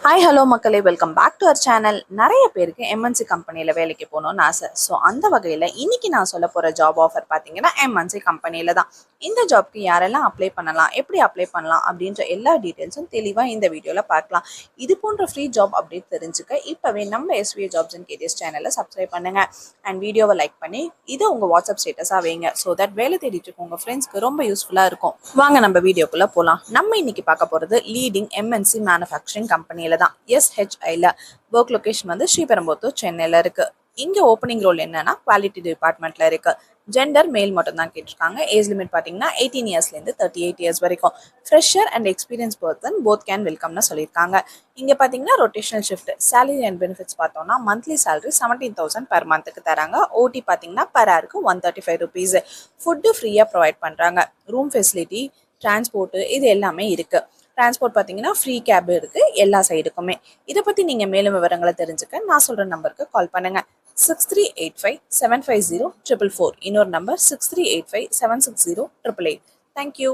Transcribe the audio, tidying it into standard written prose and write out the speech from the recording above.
Hi hello மக்களே, welcome back to our channel. நிறைய பேருக்கு எம்என்சி கம்பெனியில் வேலைக்கு போகணும்னு ஆசை. ஸோ அந்த வகையில் இன்னைக்கு நான் சொல்ல போகிற ஜாப் ஆஃபர் பார்த்தீங்கன்னா எம்என்சி கம்பெனியில் தான். இந்த ஜாப்க்கு யாரெல்லாம் அப்ளை பண்ணலாம், எப்படி அப்ளை பண்ணலாம் அப்படின்ற எல்லா டீட்டெயில்ஸும் தெளிவாக இந்த வீடியோவில் பார்க்கலாம். இது போன்ற ஃப்ரீ ஜாப் அப்டேட் தெரிஞ்சுக்க இப்போவே நம்ம எஸ்விஏ ஜாப்ஸ் அண்ட் கேரியர்ஸ் சேனலை சப்ஸ்கிரைப் பண்ணுங்கள் அண்ட் வீடியோவை லைக் பண்ணி இதை உங்கள் வாட்ஸ்அப் ஸ்டேட்டஸாக வைங்க. ஸோ தட் வேலை தேடிட்டு இருக்க உங்கள் ஃப்ரெண்ட்ஸ்க்கு ரொம்ப யூஸ்ஃபுல்லாக இருக்கும். வாங்க நம்ம வீடியோக்குள்ளே போகலாம். நம்ம இன்னைக்கு பார்க்க போகிறது லீடிங் எம்என்சி மேனுஃபேக்சரிங் கம்பெனியில் தான். SHIல ஒர்க் லொகேஷன் வந்து ஸ்ரீபெரும்புத்தூர், சென்னையில இருக்கு. இங்க ஓப்பனிங் ரோல் என்னன்னா குவாலிட்டி டிபார்ட்மெண்ட்ல இருக்கு. ஜெண்டர் மேல் மட்டும் தான் கேட்டிருக்காங்க. ஏஜ் லிமிட் பார்த்தீங்கன்னா 18 இயர்ஸ்லேருந்து 38 இயர்ஸ் வரைக்கும். Fresher and experience person both can வெல்கம்னு சொல்லியிருக்காங்க. இங்கே பார்த்தீங்கன்னா rotational shift. Salary and benefits பார்த்தோம்னா மந்த்லி சேலரி 17,000 per மந்த்துக்கு தராங்க. ஓடி பார்த்தீங்கன்னா பர் ஹவருக்கு 135 rupees. ஃபுட்டு ஃப்ரீயாக ப்ரொவைட் பண்ணுறாங்க. ரூம் ஃபெசிலிட்டி, டிரான்ஸ்போர்ட்டு இது எல்லாமே இருக்குது. டிரான்ஸ்போர்ட் பார்த்தீங்கன்னா ஃப்ரீ கேப் இருக்குது எல்லா சைடுக்குமே. இதை பற்றி நீங்கள் மேலும் விவரங்களை தெரிஞ்சுக்க நான் சொல்கிற நம்பருக்கு கால் பண்ணுங்கள். 6385 750 444. இன்னொரு நம்பர் 6385 760 888. தேங்க்யூ.